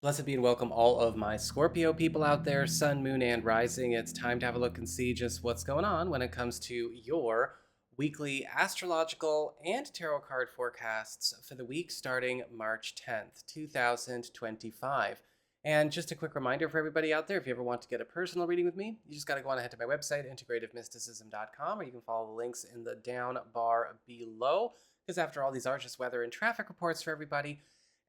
Blessed be and welcome all of my Scorpio people out there, Sun, Moon, and Rising. It's time to have a look and see just what's going on when it comes to your weekly astrological and tarot card forecasts for the week starting March 10th, 2025. And just a quick reminder for everybody out there, if you ever want to get a personal reading with me, you just got to go on ahead to my website, integrativemysticism.com, or you can follow the links in the down bar below, because after all, these are just weather and traffic reports for everybody.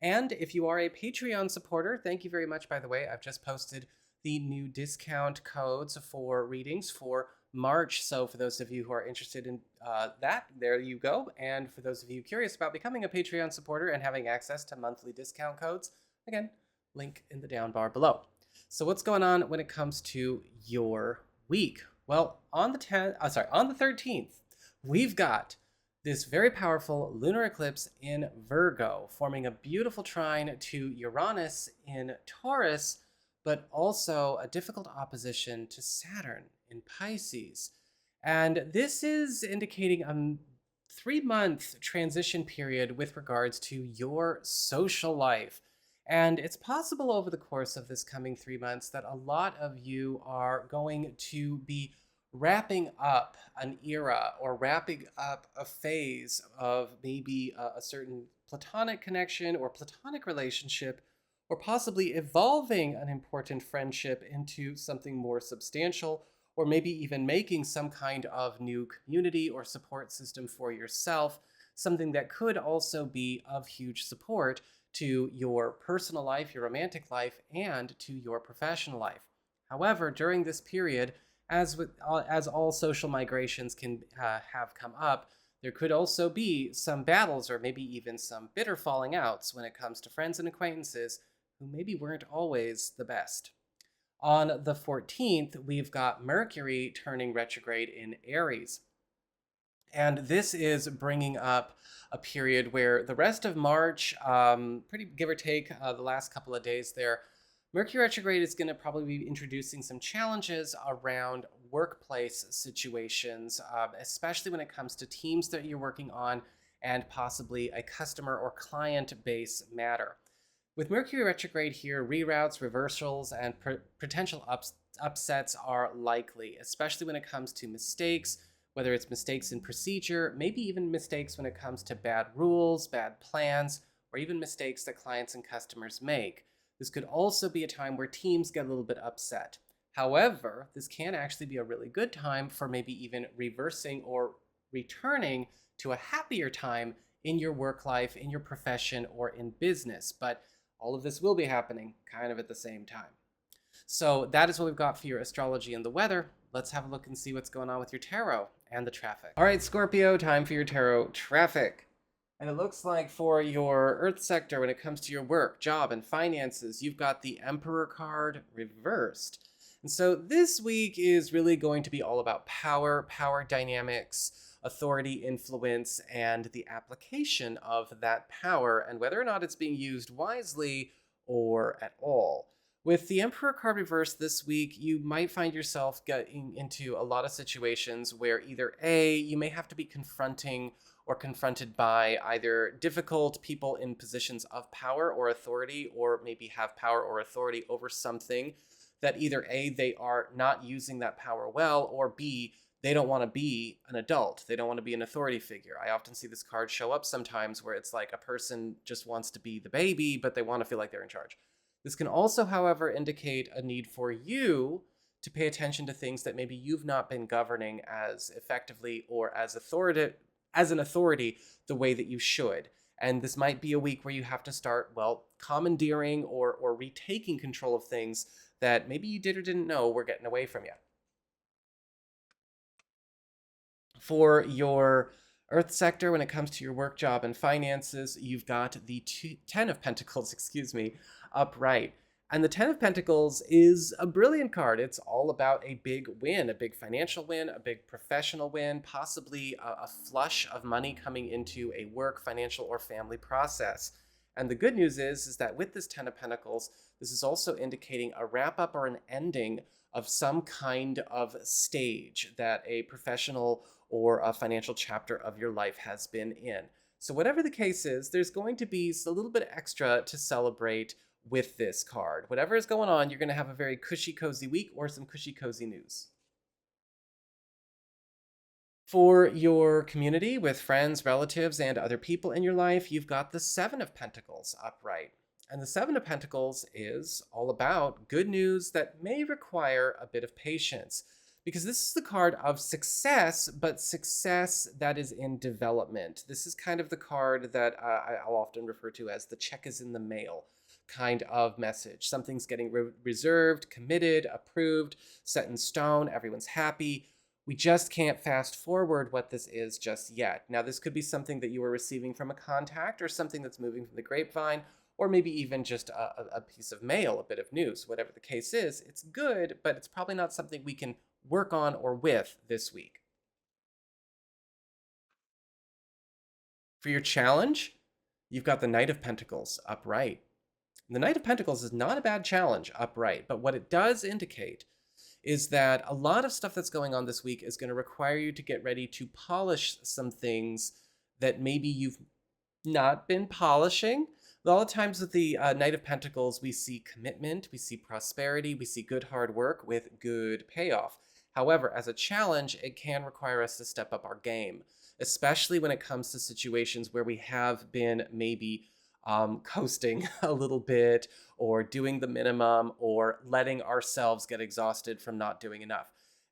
And if you are a Patreon supporter, thank you very much, by the way. I've just posted the new discount codes for readings for March. So for those of you who are interested in that, there you go. And for those of you curious about becoming a Patreon supporter and having access to monthly discount codes, again, link in the down bar below. So what's going on when it comes to your week? Well, on the 13th, we've got this very powerful lunar eclipse in Virgo, forming a beautiful trine to Uranus in Taurus, but also a difficult opposition to Saturn in Pisces. And this is indicating a 3-month transition period with regards to your social life. And it's possible over the course of this coming 3 months that a lot of you are going to be wrapping up an era or wrapping up a phase of maybe a certain platonic connection or platonic relationship, or possibly evolving an important friendship into something more substantial, or maybe even making some kind of new community or support system for yourself, something that could also be of huge support to your personal life, your romantic life, and to your professional life. However, during this period, as all social migrations can have come up, there could also be some battles or maybe even some bitter falling outs when it comes to friends and acquaintances who maybe weren't always the best. On the 14th, we've got Mercury turning retrograde in Aries. And this is bringing up a period where the rest of March, pretty give or take the last couple of days there, Mercury retrograde is going to probably be introducing some challenges around workplace situations, especially when it comes to teams that you're working on and possibly a customer or client base matter. With Mercury retrograde here, reroutes, reversals, and potential upsets are likely, especially when it comes to mistakes, whether it's mistakes in procedure, maybe even mistakes when it comes to bad rules, bad plans, or even mistakes that clients and customers make. This could also be a time where teams get a little bit upset. However, this can actually be a really good time for maybe even reversing or returning to a happier time in your work life, in your profession, or in business. But all of this will be happening kind of at the same time. So that is what we've got for your astrology and the weather. Let's have a look and see what's going on with your tarot and the traffic. All right, Scorpio, time for your tarot traffic. And it looks like for your Earth sector, when it comes to your work, job, and finances, you've got the Emperor card reversed. And so this week is really going to be all about power dynamics, authority, influence, and the application of that power, and whether or not it's being used wisely or at all. With the Emperor card reversed this week, you might find yourself getting into a lot of situations where either A, you may have to be confronted by either difficult people in positions of power or authority, or maybe have power or authority over something that either A, they are not using that power well, or B, they don't want to be an adult. They don't want to be an authority figure. I often see this card show up sometimes where it's like a person just wants to be the baby, but they want to feel like they're in charge. This can also, however, indicate a need for you to pay attention to things that maybe you've not been governing as effectively or as an authority the way that you should. And this might be a week where you have to start, commandeering or retaking control of things that maybe you did or didn't know were getting away from you. For your Earth sector, when it comes to your work, job, and finances, you've got the Ten of Pentacles, upright. And the Ten of Pentacles is a brilliant card. It's all about a big win, a big financial win, a big professional win, possibly a flush of money coming into a work, financial, or family process. And the good news is that with this Ten of Pentacles, this is also indicating a wrap-up or an ending of some kind of stage that a professional or a financial chapter of your life has been in. So whatever the case is, there's going to be a little bit extra to celebrate with this card. Whatever is going on, you're going to have a very cushy, cozy week or some cushy, cozy news. For your community with friends, relatives, and other people in your life, you've got the Seven of Pentacles upright. And the Seven of Pentacles is all about good news that may require a bit of patience, because this is the card of success, but success that is in development. This is kind of the card that I'll often refer to as the check is in the mail kind of message. Something's getting reserved, committed, approved, set in stone, everyone's happy. We just can't fast forward what this is just yet. Now, this could be something that you are receiving from a contact or something that's moving from the grapevine, or maybe even just a piece of mail, a bit of news. Whatever the case is, it's good, but it's probably not something we can work on or with this week. For your challenge, you've got the Knight of Pentacles upright. The Knight of Pentacles is not a bad challenge upright, but what it does indicate is that a lot of stuff that's going on this week is going to require you to get ready to polish some things that maybe you've not been polishing. A lot of times with the Knight of Pentacles, we see commitment, we see prosperity, we see good hard work with good payoff. However, as a challenge, it can require us to step up our game, especially when it comes to situations where we have been maybe coasting a little bit, or doing the minimum, or letting ourselves get exhausted from not doing enough.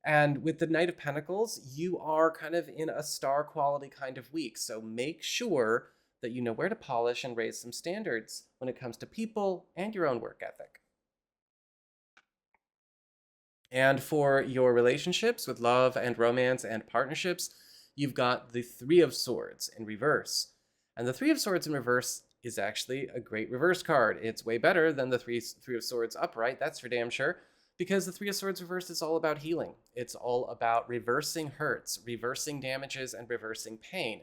And with the Knight of Pentacles, you are kind of in a star quality kind of week. So make sure that you know where to polish and raise some standards when it comes to people and your own work ethic. And for your relationships with love and romance and partnerships, you've got the Three of Swords in reverse. And the Three of Swords in reverse is actually a great reverse card. It's way better than the Three of Swords upright, that's for damn sure, because the Three of Swords reverse is all about healing. It's all about reversing hurts, reversing damages, and reversing pain.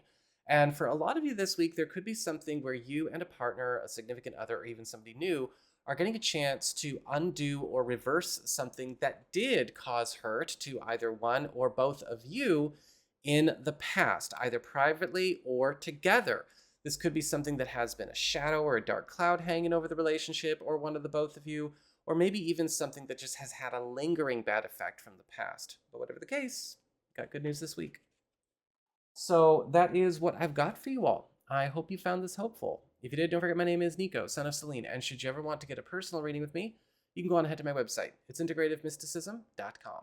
And for a lot of you this week, there could be something where you and a partner, a significant other, or even somebody new are getting a chance to undo or reverse something that did cause hurt to either one or both of you in the past, either privately or together. This could be something that has been a shadow or a dark cloud hanging over the relationship or one of the both of you, or maybe even something that just has had a lingering bad effect from the past. But whatever the case, got good news this week. So that is what I've got for you all. I hope you found this helpful. If you did, don't forget my name is Nico, Son of Selene, and should you ever want to get a personal reading with me, you can go on ahead to my website. It's integrativemysticism.com.